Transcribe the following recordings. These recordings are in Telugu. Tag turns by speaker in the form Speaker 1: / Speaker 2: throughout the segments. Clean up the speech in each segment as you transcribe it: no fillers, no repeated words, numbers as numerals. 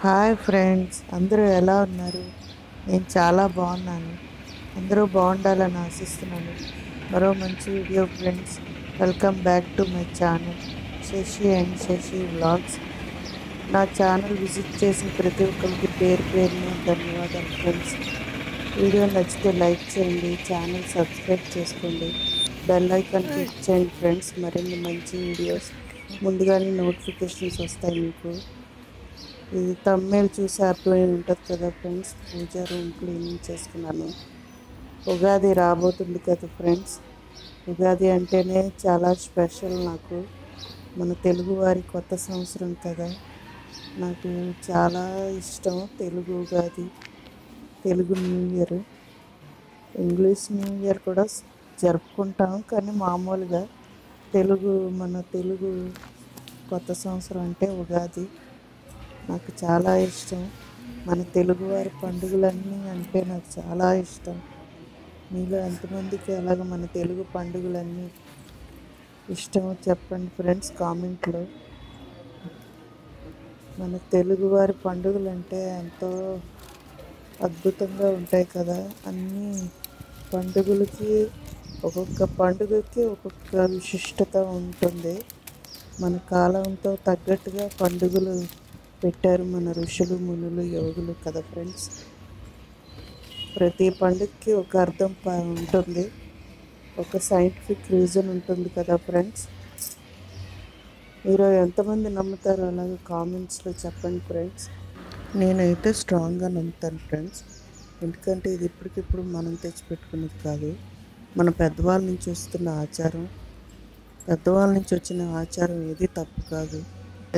Speaker 1: హాయ్ ఫ్రెండ్స్, అందరూ ఎలా ఉన్నారు? నేను చాలా బాగున్నాను. అందరూ బాగుండాలని ఆశిస్తున్నాను. మరో మంచి video friends. Welcome back to my channel Shashi and Shashi vlogs. నా ఛానల్ విజిట్ చేసిన ప్రతి ఒక్కరికి పేరు పేరున ధన్యవాదాలు ఫ్రెండ్స్. వీడియో నచ్చితే లైక్ చేయండి, ఛానల్ సబ్స్క్రైబ్ చేసుకోండి, బెల్ ఐకాన్ క్లిక్ చేయండి ఫ్రెండ్స్. మరిన్ని మంచి వీడియోస్ ముందుగానే నోటిఫికేషన్స్ వస్తాయి మీకు. ఇది తమ్మేలు చూసి అర్థమై ఉంటుంది కదా ఫ్రెండ్స్. పూజ రూమ్ క్లీనింగ్ చేసుకున్నాను. ఉగాది రాబోతుంది కదా ఫ్రెండ్స్. ఉగాది అంటేనే చాలా స్పెషల్ నాకు. మన తెలుగువారి కొత్త సంవత్సరం కదా. నాకు చాలా ఇష్టం Telugu Ugadi, Telugu new year. English new year కూడా జరుపుకుంటాం, కానీ మామూలుగా మన తెలుగు కొత్త సంవత్సరం అంటే ఉగాది నాకు చాలా ఇష్టం. మన తెలుగువారి పండుగలన్నీ అంటే నాకు చాలా ఇష్టం. మీలో ఎంతమందికి అలాగ మన తెలుగు పండుగలన్నీ ఇష్టమో చెప్పండి ఫ్రెండ్స్ కామెంట్లో. మన తెలుగువారి పండుగలు అంటే ఎంతో అద్భుతంగా ఉంటాయి కదా. అన్ని పండుగలకి ఒక్కొక్క పండుగకి ఒక్కొక్క విశిష్టత ఉంటుంది. మన కాలంతో తగ్గట్టుగా పండుగలు పెట్టారు మన ఋషులు, మునులు, యోగులు కదా ఫ్రెండ్స్. ప్రతి పండుగకి ఒక అర్థం ఉంటుంది, ఒక సైంటిఫిక్ రీజన్ ఉంటుంది కదా ఫ్రెండ్స్. మీరు ఎంతమంది నమ్ముతారో అలాగే కామెంట్స్లో చెప్పండి ఫ్రెండ్స్. నేనైతే స్ట్రాంగ్గా నమ్ముతాను ఫ్రెండ్స్. ఎందుకంటే ఇది ఇప్పటికిప్పుడు మనం తెచ్చిపెట్టుకునేది కాదు, మన పెద్దవాళ్ళ నుంచి వస్తున్న ఆచారం. పెద్దవాళ్ళ నుంచి వచ్చిన ఆచారం ఏది తప్పు కాదు.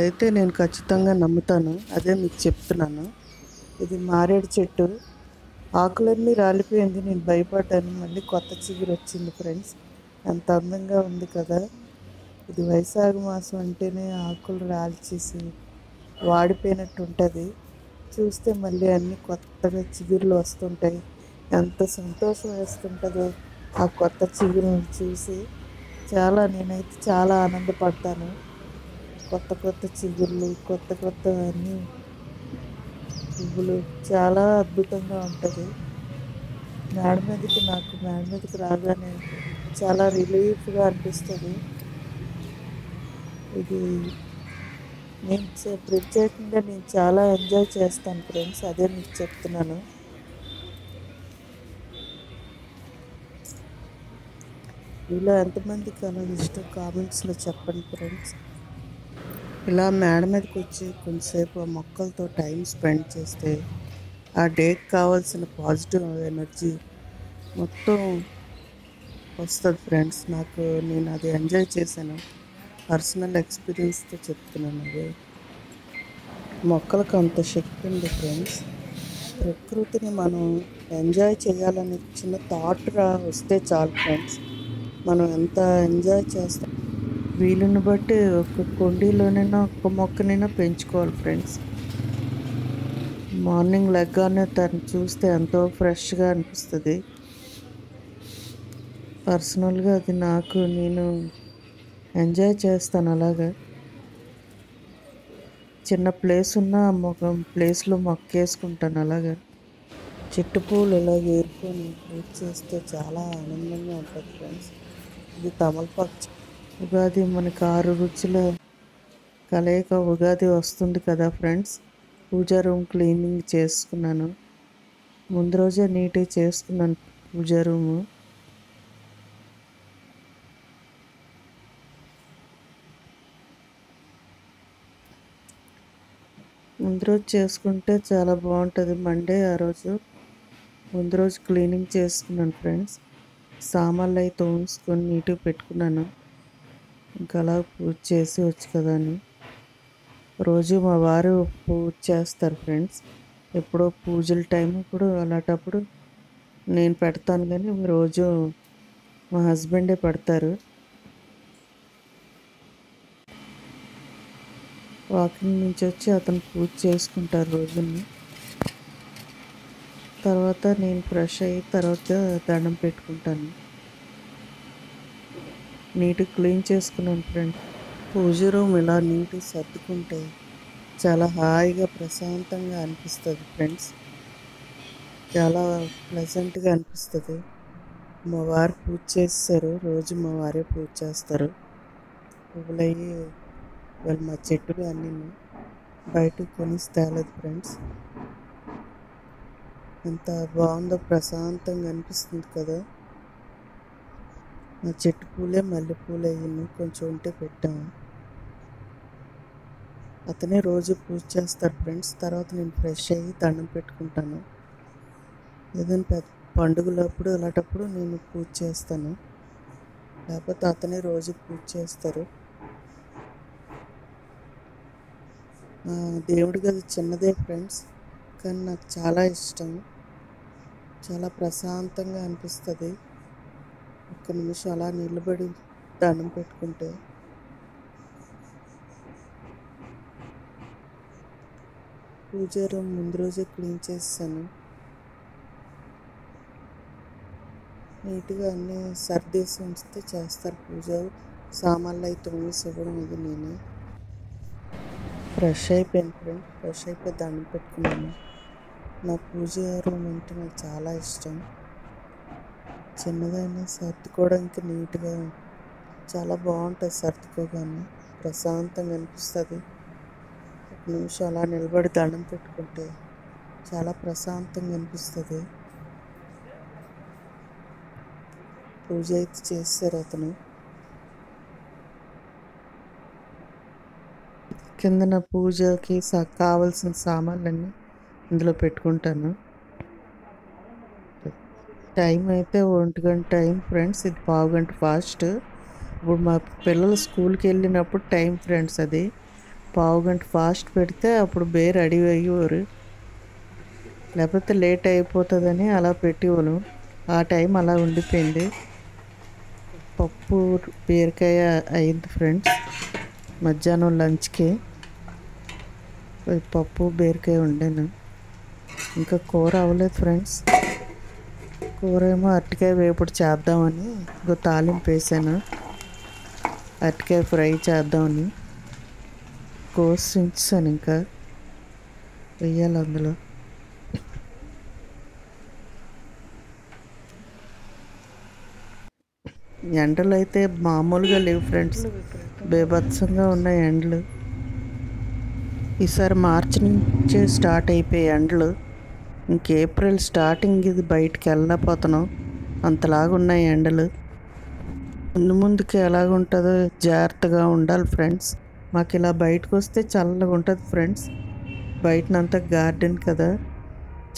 Speaker 1: అయితే నేను ఖచ్చితంగా నమ్ముతాను, అదే మీకు చెప్తున్నాను. ఇది మారేడు చెట్టు, ఆకులన్నీ రాలిపోయింది. నేను భయపడ్డాను, మళ్ళీ కొత్త చిగురు వచ్చింది ఫ్రెండ్స్. ఎంత అందంగా ఉంది కదా. ఇది వైశాఖ మాసం అంటేనే ఆకులు రాల్చేసి వాడిపోయినట్టు ఉంటుంది. చూస్తే మళ్ళీ అన్నీ కొత్తగా చిగురులు వస్తుంటాయి. ఎంత సంతోషం వేస్తుంటుందో ఆ కొత్త చిగురును చూసి. నేనైతే చాలా ఆనందపడతాను. కొత్త కొత్త చిగుళ్ళు, కొత్త కొత్త అన్నీ పువ్వులు చాలా అద్భుతంగా ఉంటుంది. మేడ మీదకి రాగానే చాలా రిలీఫ్గా అనిపిస్తుంది. ఇది ప్రత్యేకంగా నేను చాలా ఎంజాయ్ చేస్తాను ఫ్రెండ్స్, అదే మీకు చెప్తున్నాను. మీలో ఎంతమందికి అలా ఇష్టం కామెంట్స్లో చెప్పండి ఫ్రెండ్స్. ఇలా మేడ మీదకి వచ్చి కొంతసేపు ఆ మొక్కలతో టైం స్పెండ్ చేస్తే ఆ డేకి కావాల్సిన పాజిటివ్ ఎనర్జీ మొత్తం వస్తుంది ఫ్రెండ్స్. నేను అది ఎంజాయ్ చేశాను, పర్సనల్ ఎక్స్పీరియన్స్తో చెప్తున్నాను. అదే మొక్కలకు అంత శక్తి ఉంది ఫ్రెండ్స్. ప్రకృతిని మనం ఎంజాయ్ చేయాలని చిన్న థాట్ వస్తే చాలు ఫ్రెండ్స్, మనం ఎంత ఎంజాయ్ చేస్తాం. వీలుని బట్టి ఒక కుండీలోనైనా ఒక్క మొక్కనైనా పెంచుకోవాలి ఫ్రెండ్స్. మార్నింగ్ లెగ్గానే తను చూస్తే ఎంతో ఫ్రెష్గా అనిపిస్తుంది. పర్సనల్గా అది నేను ఎంజాయ్ చేస్తాను. అలాగా చిన్న ప్లేస్ ఉన్న ప్లేస్లో మొక్క వేసుకుంటాను. అలాగా చెట్టు పూలు ఇలాగ ఏరుకొని పూజ చేస్తే చాలా ఆనందంగా ఉంటుంది ఫ్రెండ్స్. ఇది తమలపాకు. ఉగాది మనకి 6 రుచుల కలయిక ఉగాది వస్తుంది కదా ఫ్రెండ్స్. పూజా రూమ్ క్లీనింగ్ చేసుకున్నాను, ముందు రోజే నీట్గా చేసుకున్నాను పూజా రూము. ముందు రోజు చేసుకుంటే చాలా బాగుంటుంది. మండే ఆ రోజు ముందు రోజు క్లీనింగ్ చేసుకున్నాను ఫ్రెండ్స్. సామాన్లు అయితే తోముకొని నీట్గా పెట్టుకున్నాను. ఇంకా అలా పూజ చేసి వచ్చు కదా అని. రోజు మా వారు పూజ చేస్తారు ఫ్రెండ్స్. ఎప్పుడో పూజల టైం ఇప్పుడు అలాంటప్పుడు నేను పెడతాను, కానీ రోజు మా హస్బెండే పెడతారు. వాకింగ్ నుంచి వచ్చి అతను పూజ చేసుకుంటారు రోజుని. తర్వాత నేను ఫ్రెష్ అయ్యి తర్వాత దండం పెట్టుకుంటాను. నీట్గా క్లీన్ చేసుకున్నాను ఫ్రెండ్. పూజ రూమ్ ఇలా నీట్గా సర్దుకుంటే చాలా హాయిగా ప్రశాంతంగా అనిపిస్తుంది ఫ్రెండ్స్. చాలా ప్లెజెంట్గా అనిపిస్తుంది. మా వారు పూజ చేస్తారు, రోజు మా వారే పూజ చేస్తారు. పువ్వులయ్యి వాళ్ళు మా చెట్టువి అన్నీ బయటకు కొనిసి తేలేదు ఫ్రెండ్స్. ఎంత బాగుందో, ప్రశాంతంగా అనిపిస్తుంది కదా. మా చెట్టు పూలే మల్లెపూలు అయ్యి కొంచెం ఉంటే పెట్టాము. అతనే రోజు పూజ చేస్తారు ఫ్రెండ్స్. తర్వాత నేను ఫ్రెష్ అయ్యి దండం పెట్టుకుంటాను. ఏదైనా పెద్ద పండుగలప్పుడు అలాంటప్పుడు నేను పూజ చేస్తాను, లేకపోతే అతనే రోజు పూజ చేస్తారు. దేవుడి గది చిన్నదే ఫ్రెండ్స్, కానీ నాకు చాలా ఇష్టం. చాలా ప్రశాంతంగా అనిపిస్తుంది. ఒక్క నిమిషం అలా నిలబడి దండం పెట్టుకుంటే. పూజ రూమ్ ముందు రోజే క్లీన్ చేస్తాను. నీట్గా అన్నీ సర్దేసి ఉంచితే చేస్తారు పూజ. సామాన్లు అయితే తోమేసి ఇవ్వడం ఇది నేనే. ఫ్రెష్ అయిపోయాను ఫ్రెండ్, ఫ్రెష్ అయిపోయి దండం పెట్టుకున్నాను. నా పూజ రూమ్ అంటే నాకు చాలా ఇష్టం. చిన్నదైనా సర్దుకోవడానికి నీట్గా చాలా బాగుంటుంది. సర్దుకోగానే ప్రశాంతంగా అనిపిస్తుంది. ఒక నిమిషం అలా నిలబడి దండం పెట్టుకుంటే చాలా ప్రశాంతంగా అనిపిస్తుంది. పూజ అయితే చేస్తారు అతను. కిందన పూజకి కావాల్సిన సామాన్లన్నీ ఇందులో పెట్టుకుంటాను. టైం అయితే 1 గంట టైం ఫ్రెండ్స్. ఇది 1/2 గంట ఫాస్ట్. ఇప్పుడు మా పిల్లలు స్కూల్కి వెళ్ళినప్పుడు టైం ఫ్రెండ్స్. అది 1/2 గంట ఫాస్ట్ పెడితే అప్పుడు రెడీ అయ్యేవారు, లేకపోతే లేట్ అయిపోతుందని అలా పెట్టేవాళ్ళు. ఆ టైం అలా ఉండిపోయింది. పప్పు బీరకాయ అయింది ఫ్రెండ్స్. మధ్యాహ్నం లంచ్కి పప్పు బీరకాయ వండాను. ఇంకా కూర అవ్వలేదు ఫ్రెండ్స్. కూర ఏమో అరటికాయ వేపుడు చేద్దామని తాలింపు వేసాను. అరటికాయ ఫ్రై చేద్దామని కోసి ఉంచాను. ఇంకా వెయ్యాలి అందులో. ఎండలు అయితే మామూలుగా లేవు ఫ్రెండ్స్, బేభత్సంగా ఉన్నాయి ఎండలు. ఈసారి మార్చి నుంచే స్టార్ట్ అయిపోయాయి ఎండలు. ఇంక ఏప్రిల్ స్టార్టింగ్ ఇది బయటికి వెళ్ళలేకపోతున్నాం, అంతలాగా ఉన్నాయి ఎండలు. ముందుకి ఎలాగుంటుందో జాగ్రత్తగా ఉండాలి ఫ్రెండ్స్. మాకు ఇలా బయటకు వస్తే చల్లగా ఉంటుంది ఫ్రెండ్స్. బయటనంతా గార్డెన్ కదా,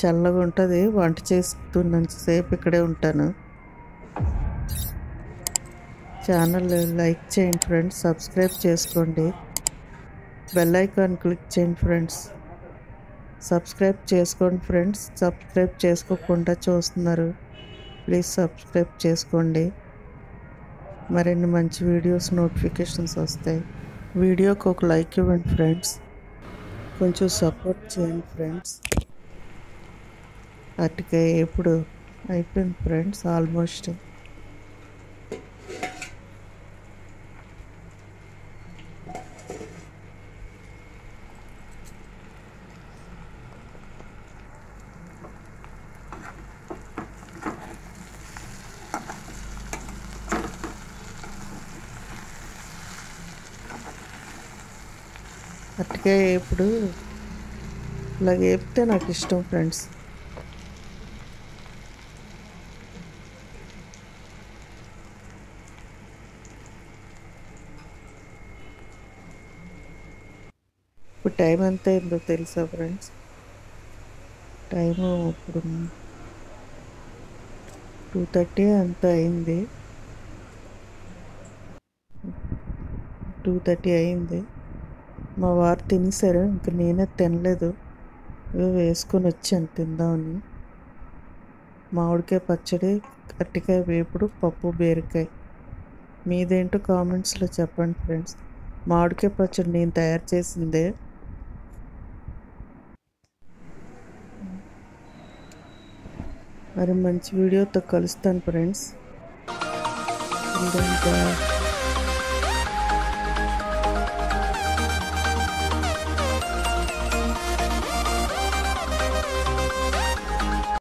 Speaker 1: చల్లగా ఉంటుంది. వంట చేస్తున్నంతసేపు ఇక్కడే ఉంటాను. ఛానల్ లైక్ చేయండి ఫ్రెండ్స్, సబ్స్క్రైబ్ చేసుకోండి, బెల్ ఐకాన్ క్లిక్ చేయండి ఫ్రెండ్స్. సబ్స్క్రైబ్ చేసుకోండి ఫ్రెండ్స్. సబ్స్క్రైబ్ చేసుకోకుండా చూస్తున్నారు, ప్లీజ్ సబ్స్క్రైబ్ చేసుకోండి. మరిన్ని మంచి వీడియోస్ నోటిఫికేషన్స్ వస్తాయి. వీడియోకి ఒక లైక్ ఇవ్వండి ఫ్రెండ్స్, కొంచెం సపోర్ట్ చేయండి ఫ్రెండ్స్. అరటికాయ ఎప్పుడు అయిపోయింది ఫ్రెండ్స్ ఆల్మోస్ట్. అరటికాయ ఎప్పుడు ఇలాగ వేపితే నాకు ఇష్టం ఫ్రెండ్స్. ఇప్పుడు టైం ఎంత అయిందో తెలుసా ఫ్రెండ్స్? టైము ఇప్పుడు 2:30 అంత అయింది. 2:30 అయింది. మా వారు తినేసారు, ఇంకా నేనే తినలేదు. వేసుకొని వచ్చాను తిందామని. మామిడికాయ పచ్చడి, అరటికాయ వేపుడు, పప్పు బీరకాయ. మీదేంటో కామెంట్స్లో చెప్పండి ఫ్రెండ్స్. మామిడికాయ పచ్చడి నేను తయారు చేసిందే. మరి మంచి వీడియోతో కలుస్తాను ఫ్రెండ్స్.